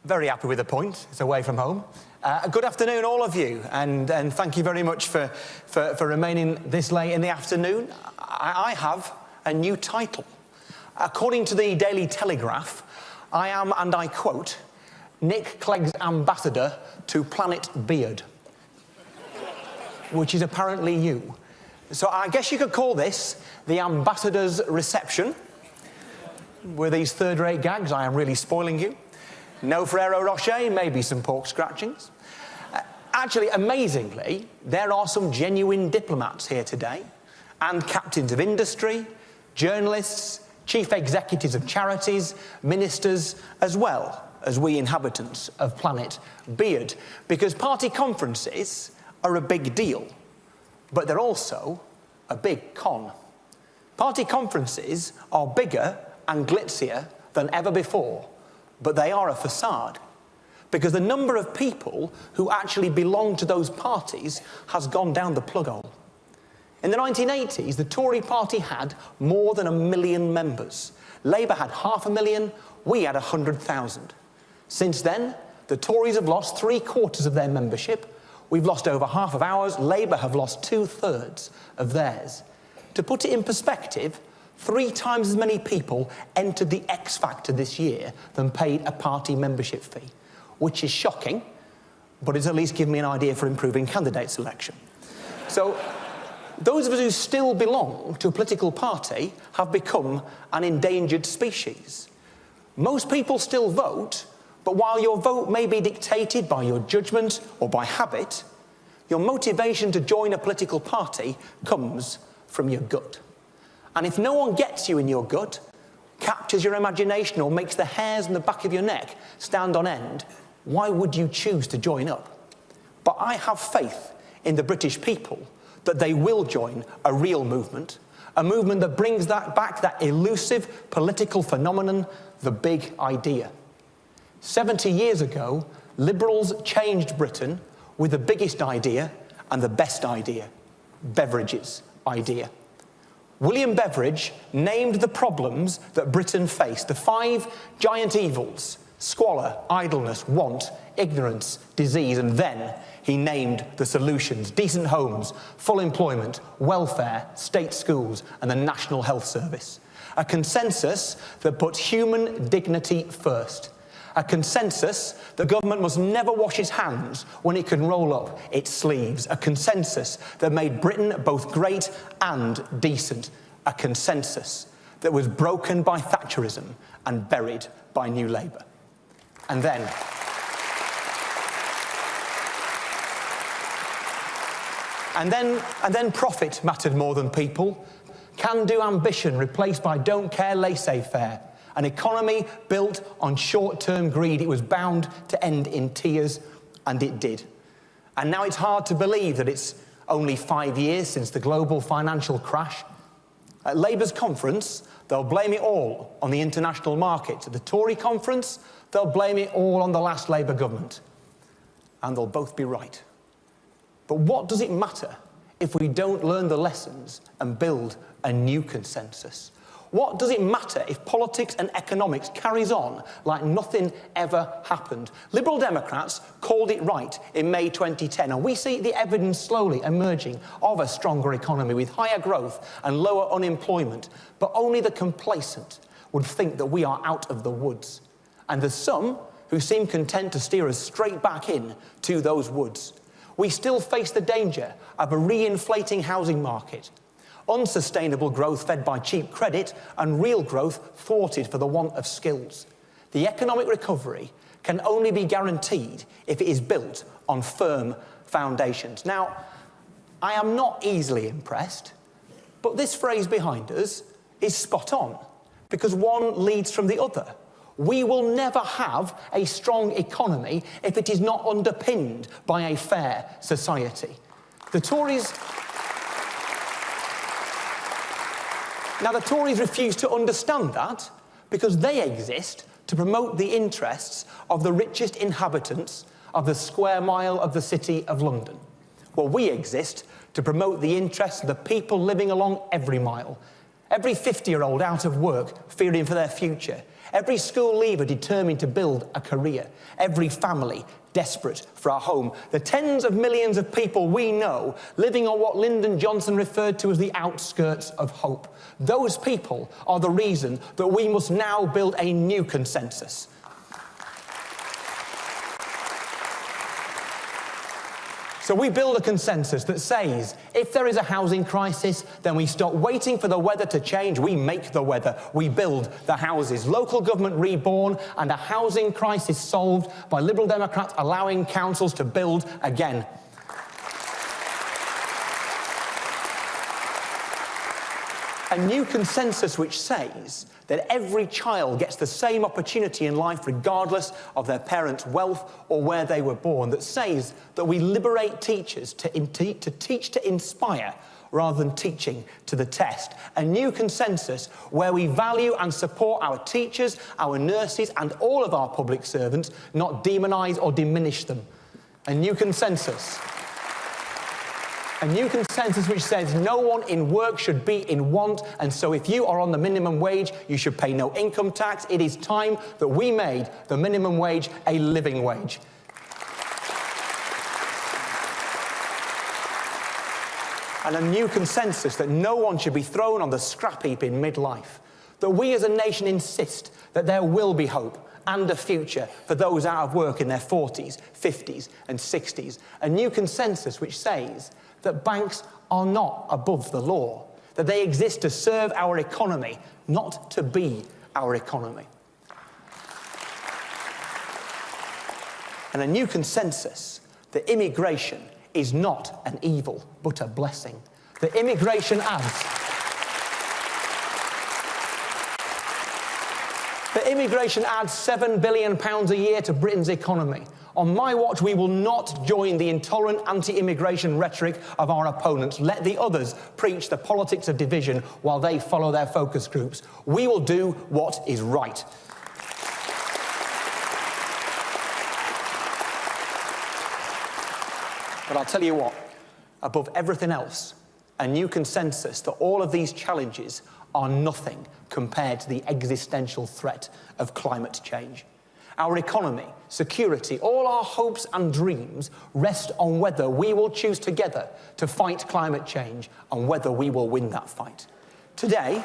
Very happy with the point. It's away from home. Good afternoon, all of you, and thank you very much for remaining this late in the afternoon. I have a new title. According to the Daily Telegraph, I am, and I quote, Nick Clegg's ambassador to Planet Beard, which is apparently you. So I guess you could call this the ambassador's reception. With these third-rate gags, I am really spoiling you. No Ferrero Rocher, maybe some pork scratchings. Actually, amazingly, there are some genuine diplomats here today, and captains of industry, journalists, chief executives of charities, ministers, as well as we inhabitants of Planet Beard. Because party conferences are a big deal, but they're also a big con. Party conferences are bigger and glitzier than ever before, but they are a facade, because the number of people who actually belong to those parties has gone down the plug hole. In the 1980s, the Tory party had more than 1 million members. Labour had 500,000, we had 100,000. Since then, the Tories have lost 3/4 of their membership. We've lost over half of ours. Labour have lost 2/3 of theirs. To put it in perspective, 3 times as many people entered the X Factor this year than paid a party membership fee, which is shocking, but it's at least given me an idea for improving candidate selection. So, those of us who still belong to a political party have become an endangered species. Most people still vote, but while your vote may be dictated by your judgment or by habit, your motivation to join a political party comes from your gut. And if no one gets you in your gut, captures your imagination, or makes the hairs on the back of your neck stand on end, why would you choose to join up? But I have faith in the British people that they will join a real movement, a movement that brings back that elusive political phenomenon, the big idea. 70 years ago, Liberals changed Britain with the biggest idea and the best idea, Beveridge's idea. William Beveridge named the problems that Britain faced, the 5 giant evils: squalor, idleness, want, ignorance, disease, and then he named the solutions: decent homes, full employment, welfare, state schools, and the National Health Service. A consensus that puts human dignity first. A consensus that government must never wash its hands when it can roll up its sleeves. A consensus that made Britain both great and decent. A consensus that was broken by Thatcherism and buried by New Labour. And then profit mattered more than people. Can-do ambition replaced by don't-care laissez-faire. An economy built on short-term greed. It was bound to end in tears, and it did. And now it's hard to believe that it's only 5 years since the global financial crash. At Labour's conference, they'll blame it all on the international market. At the Tory conference, they'll blame it all on the last Labour government. And they'll both be right. But what does it matter if we don't learn the lessons and build a new consensus? What does it matter if politics and economics carries on like nothing ever happened? Liberal Democrats called it right in May 2010, and we see the evidence slowly emerging of a stronger economy with higher growth and lower unemployment. But only the complacent would think that we are out of the woods. And there's some who seem content to steer us straight back in to those woods. We still face the danger of a re-inflating housing market, unsustainable growth fed by cheap credit, and real growth thwarted for the want of skills. The economic recovery can only be guaranteed if it is built on firm foundations. Now, I am not easily impressed, but this phrase behind us is spot on, because one leads from the other. We will never have a strong economy if it is not underpinned by a fair society. The Tories refuse to understand that because they exist to promote the interests of the richest inhabitants of the square mile of the City of London. Well, we exist to promote the interests of the people living along every mile. Every 50-year-old out of work, fearing for their future. Every school leaver determined to build a career. Every family desperate for a home. The tens of millions of people we know living on what Lyndon Johnson referred to as the outskirts of hope. Those people are the reason that we must now build a new consensus. So we build a consensus that says, if there is a housing crisis, then we stop waiting for the weather to change. We make the weather. We build the houses. Local government reborn and a housing crisis solved by Liberal Democrats allowing councils to build again. A new consensus which says that every child gets the same opportunity in life regardless of their parents' wealth or where they were born, that says that we liberate teachers to teach to inspire rather than teaching to the test. A new consensus where we value and support our teachers, our nurses and all of our public servants, not demonise or diminish them. A new consensus. A new consensus which says no one in work should be in want, and so if you are on the minimum wage, you should pay no income tax. It is time that we made the minimum wage a living wage. And a new consensus that no one should be thrown on the scrap heap in midlife. That we as a nation insist that there will be hope and a future for those out of work in their 40s, 50s and 60s. A new consensus which says that banks are not above the law, that they exist to serve our economy, not to be our economy. And a new consensus that immigration is not an evil, but a blessing. That immigration adds £7 billion a year to Britain's economy. On my watch, we will not join the intolerant anti-immigration rhetoric of our opponents. Let the others preach the politics of division while they follow their focus groups. We will do what is right. But I'll tell you what, above everything else, a new consensus that all of these challenges are nothing compared to the existential threat of climate change. Our economy, security, all our hopes and dreams rest on whether we will choose together to fight climate change and whether we will win that fight. Today,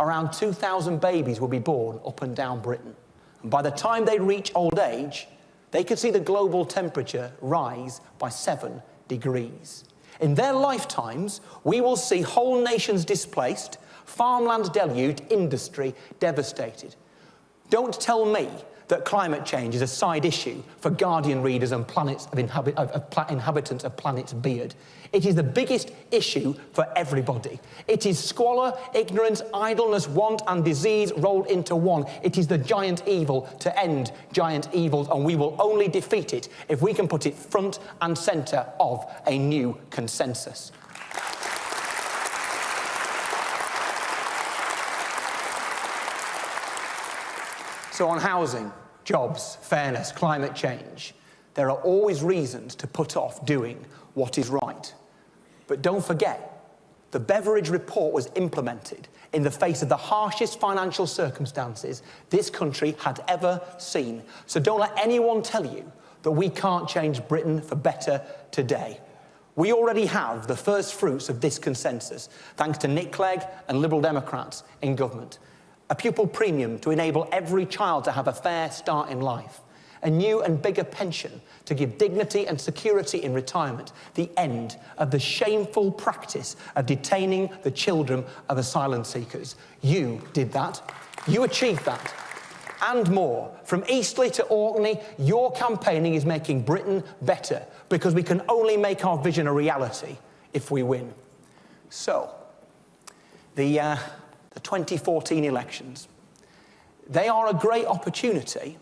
around 2,000 babies will be born up and down Britain. And by the time they reach old age, they could see the global temperature rise by 7 degrees. In their lifetimes, we will see whole nations displaced, farmland deluged, industry devastated. Don't tell me that climate change is a side issue for Guardian readers and inhabitants of planet's beard. It is the biggest issue for everybody. It is squalor, ignorance, idleness, want and disease rolled into one. It is the giant evil to end giant evils, and we will only defeat it if we can put it front and centre of a new consensus. So on housing, jobs, fairness, climate change, there are always reasons to put off doing what is right. But don't forget, the Beveridge report was implemented in the face of the harshest financial circumstances this country had ever seen. So don't let anyone tell you that we can't change Britain for better today. We already have the first fruits of this consensus, thanks to Nick Clegg and Liberal Democrats in government. A pupil premium to enable every child to have a fair start in life. A new and bigger pension to give dignity and security in retirement. The end of the shameful practice of detaining the children of asylum seekers. You did that. You achieved that. And more. From Eastleigh to Orkney, your campaigning is making Britain better, because we can only make our vision a reality if we win. So, the 2014 elections, they are a great opportunity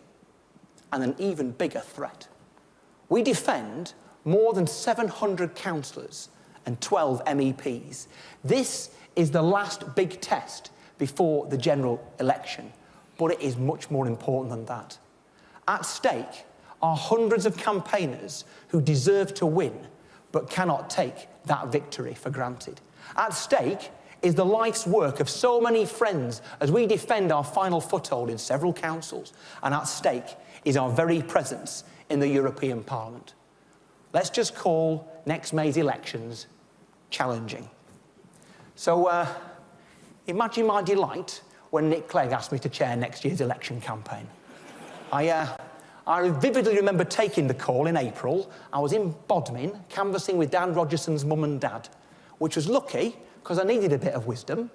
and an even bigger threat. We defend more than 700 councillors and 12 MEPs. This is the last big test before the general election, but it is much more important than that. At stake are hundreds of campaigners who deserve to win but cannot take that victory for granted. At stake is the life's work of so many friends as we defend our final foothold in several councils, and at stake is our very presence in the European Parliament. Let's just call next May's elections challenging. So imagine my delight when Nick Clegg asked me to chair next year's election campaign. I vividly remember taking the call in April. I was in Bodmin canvassing with Dan Rogerson's mum and dad, which was lucky because I needed a bit of wisdom.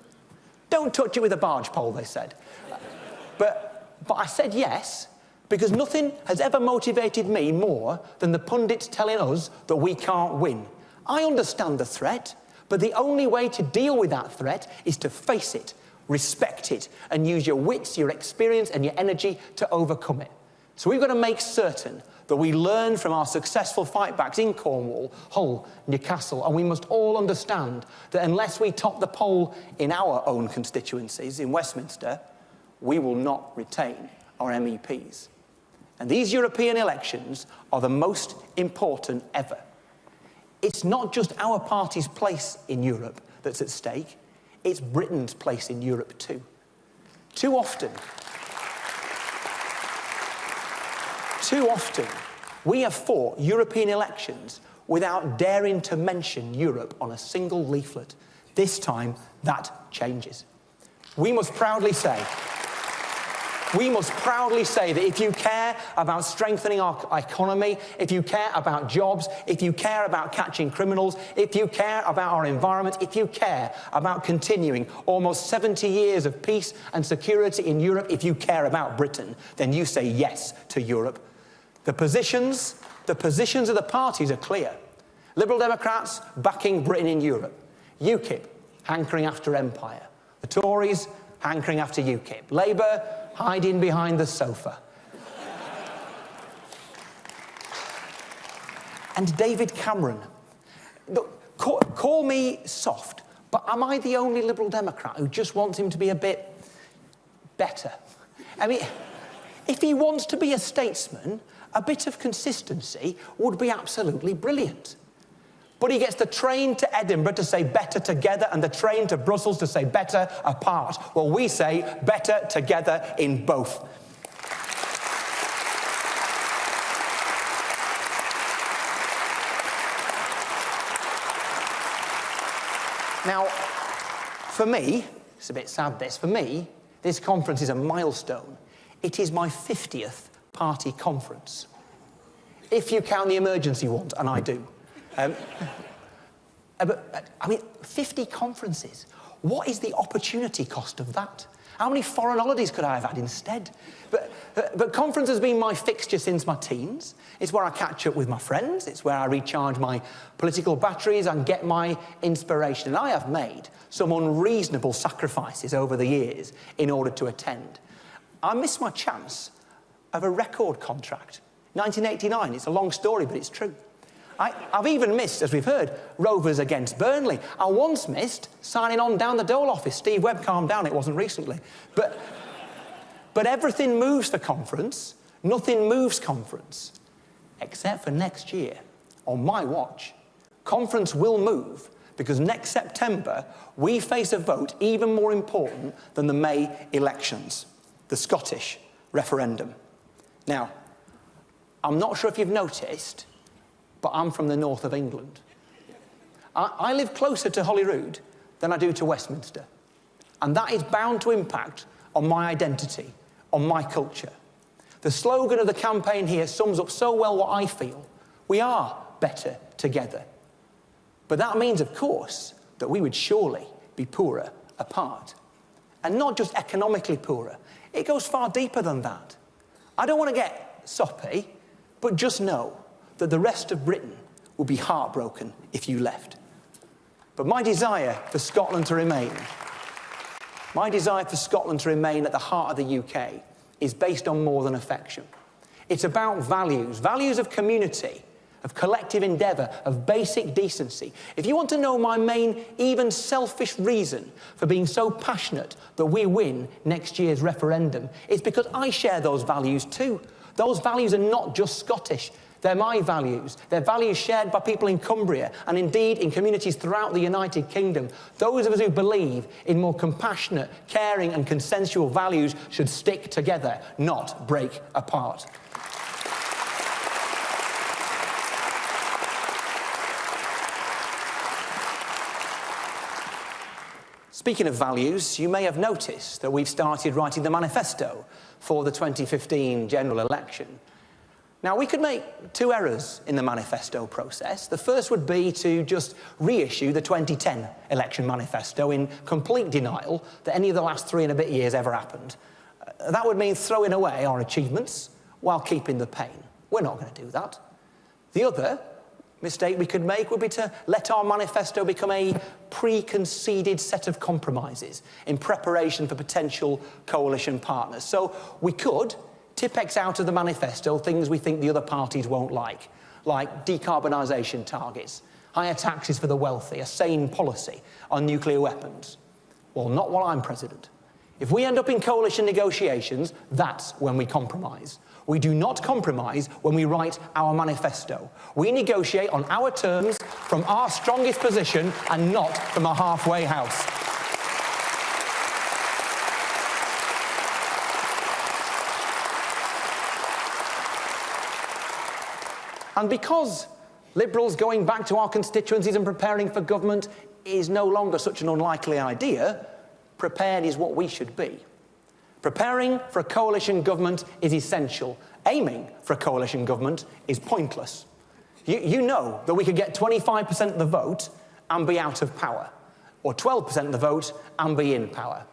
Don't touch it with a barge pole, they said. But I said yes because nothing has ever motivated me more than the pundits telling us that we can't win. I understand the threat, but the only way to deal with that threat is to face it, respect it, and use your wits, your experience, and your energy to overcome it. So we've got to make certain that we learn from our successful fightbacks in Cornwall, Hull, Newcastle, and we must all understand that unless we top the poll in our own constituencies in Westminster, we will not retain our MEPs. And these European elections are the most important ever. It's not just our party's place in Europe that's at stake, it's Britain's place in Europe too. Too often, we have fought European elections without daring to mention Europe on a single leaflet. This time, that changes. We must proudly say that if you care about strengthening our economy, if you care about jobs, if you care about catching criminals, if you care about our environment, if you care about continuing almost 70 years of peace and security in Europe, if you care about Britain, then you say yes to Europe. The positions of the parties are clear. Liberal Democrats backing Britain in Europe. UKIP hankering after empire. The Tories hankering after UKIP. Labour hiding behind the sofa. And David Cameron. Look, call me soft, but am I the only Liberal Democrat who just wants him to be a bit better? I mean, if he wants to be a statesman, a bit of consistency would be absolutely brilliant. But he gets the train to Edinburgh to say better together and the train to Brussels to say better apart. Well, we say better together in both. Now, for me, it's a bit sad this, for me, this conference is a milestone. It is my 50th party conference. If you count the emergency ones, and I do. But, I mean, 50 conferences. What is the opportunity cost of that? How many foreign holidays could I have had instead? But conference has been my fixture since my teens. It's where I catch up with my friends. It's where I recharge my political batteries and get my inspiration. And I have made some unreasonable sacrifices over the years in order to attend. I missed my chance of a record contract. 1989, it's a long story, but it's true. I've even missed, as we've heard, Rovers against Burnley. I once missed signing on down the Dole office. Steve Webb calmed down, it wasn't recently. But everything moves for conference. Nothing moves conference. Except for next year, on my watch. Conference will move because next September, we face a vote even more important than the May elections, the Scottish referendum. Now, I'm not sure if you've noticed, but I'm from the north of England. I live closer to Holyrood than I do to Westminster. And that is bound to impact on my identity, on my culture. The slogan of the campaign here sums up so well what I feel. We are better together. But that means, of course, that we would surely be poorer apart. And not just economically poorer. It goes far deeper than that. I don't want to get soppy, but just know that the rest of Britain would be heartbroken if you left. But my desire for Scotland to remain at the heart of the UK is based on more than affection. It's about values of community, of collective endeavour, of basic decency. If you want to know my main, even selfish reason for being so passionate that we win next year's referendum, it's because I share those values too. Those values are not just Scottish. They're my values. They're values shared by people in Cumbria and indeed in communities throughout the United Kingdom. Those of us who believe in more compassionate, caring and consensual values should stick together, not break apart. Speaking of values, you may have noticed that we've started writing the manifesto for the 2015 general election. Now, we could make two errors in the manifesto process. The first would be to just reissue the 2010 election manifesto in complete denial that any of the last 3 and a bit years ever happened. That would mean throwing away our achievements while keeping the pain. We're not going to do that. The other mistake we could make would be to let our manifesto become a pre-conceded set of compromises in preparation for potential coalition partners. So we could Tipex out of the manifesto things we think the other parties won't like decarbonisation targets, higher taxes for the wealthy, a sane policy on nuclear weapons. Well, not while I'm president. If we end up in coalition negotiations, that's when we compromise. We do not compromise when we write our manifesto. We negotiate on our terms from our strongest position and not from a halfway house. And because Liberals going back to our constituencies and preparing for government is no longer such an unlikely idea, prepared is what we should be. Preparing for a coalition government is essential. Aiming for a coalition government is pointless. You know that we could get 25% of the vote and be out of power, or 12% of the vote and be in power.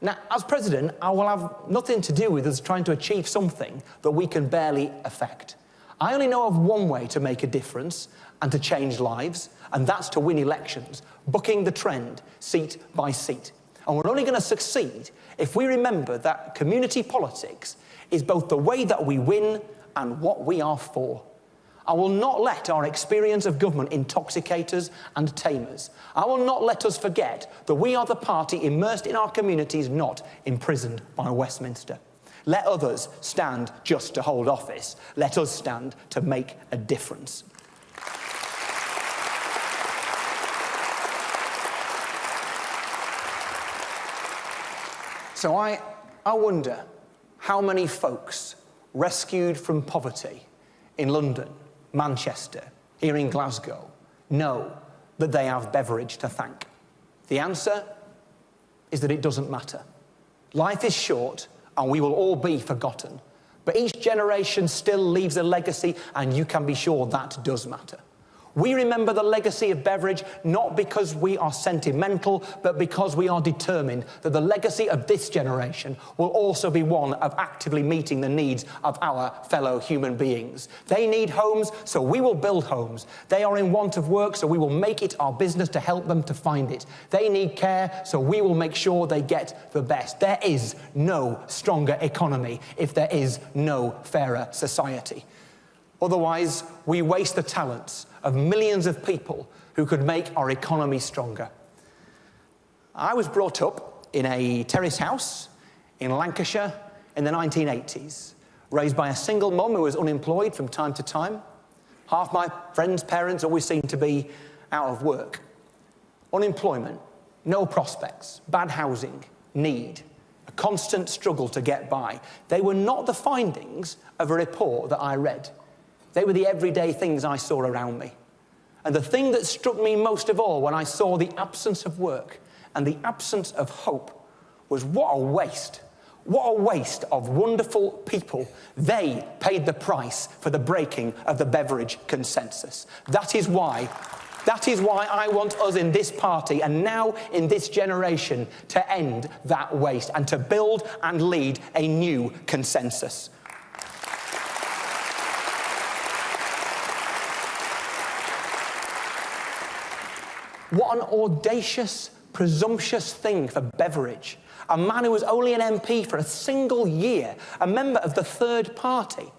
Now, as president, I will have nothing to do with us trying to achieve something that we can barely affect. I only know of one way to make a difference and to change lives, and that's to win elections, bucking the trend seat by seat. And we're only going to succeed if we remember that community politics is both the way that we win and what we are for. I will not let our experience of government intoxicate us and tame us. I will not let us forget that we are the party immersed in our communities, not imprisoned by Westminster. Let others stand just to hold office. Let us stand to make a difference. So I wonder how many folks rescued from poverty in London, Manchester, here in Glasgow, know that they have Beveridge to thank. The answer is that it doesn't matter. Life is short, and we will all be forgotten. But each generation still leaves a legacy, and you can be sure that does matter. We remember the legacy of Beveridge not because we are sentimental, but because we are determined that the legacy of this generation will also be one of actively meeting the needs of our fellow human beings. They need homes, so we will build homes. They are in want of work, so we will make it our business to help them to find it. They need care, so we will make sure they get the best. There is no stronger economy if there is no fairer society. Otherwise, we waste the talents of millions of people who could make our economy stronger. I was brought up in a terrace house in Lancashire in the 1980s, raised by a single mum who was unemployed from time to time. Half my friends' parents always seemed to be out of work. Unemployment, no prospects, bad housing, need, a constant struggle to get by. They were not the findings of a report that I read. They were the everyday things I saw around me. And the thing that struck me most of all when I saw the absence of work and the absence of hope was what a waste. What a waste of wonderful people. They paid the price for the breaking of the Beveridge consensus. That is why I want us in this party and now in this generation to end that waste and to build and lead a new consensus. What an audacious, presumptuous thing for Beveridge, a man who was only an MP for a single year, a member of the third party,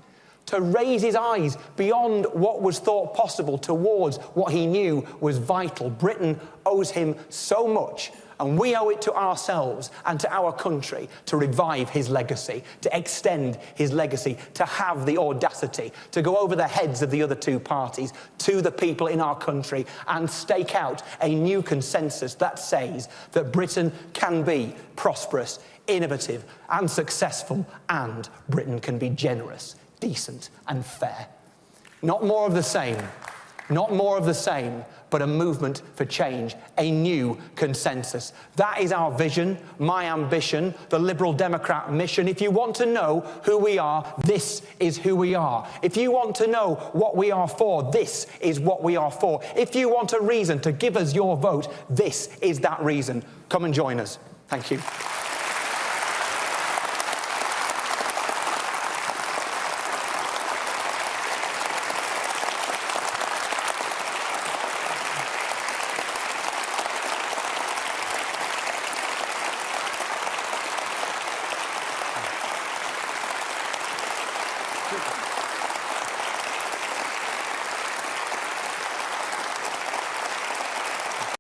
to raise his eyes beyond what was thought possible towards what he knew was vital. Britain owes him so much, And we owe it to ourselves and to our country to revive his legacy, to extend his legacy, to have the audacity to go over the heads of the other two parties to the people in our country and stake out a new consensus that says that Britain can be prosperous, innovative and successful, and Britain can be generous, decent and fair. Not more of the same. Not more of the same, but a movement for change, a new consensus. That is our vision, my ambition, the Liberal Democrat mission. If you want to know who we are, this is who we are. If you want to know what we are for, this is what we are for. If you want a reason to give us your vote, this is that reason. Come and join us. Thank you.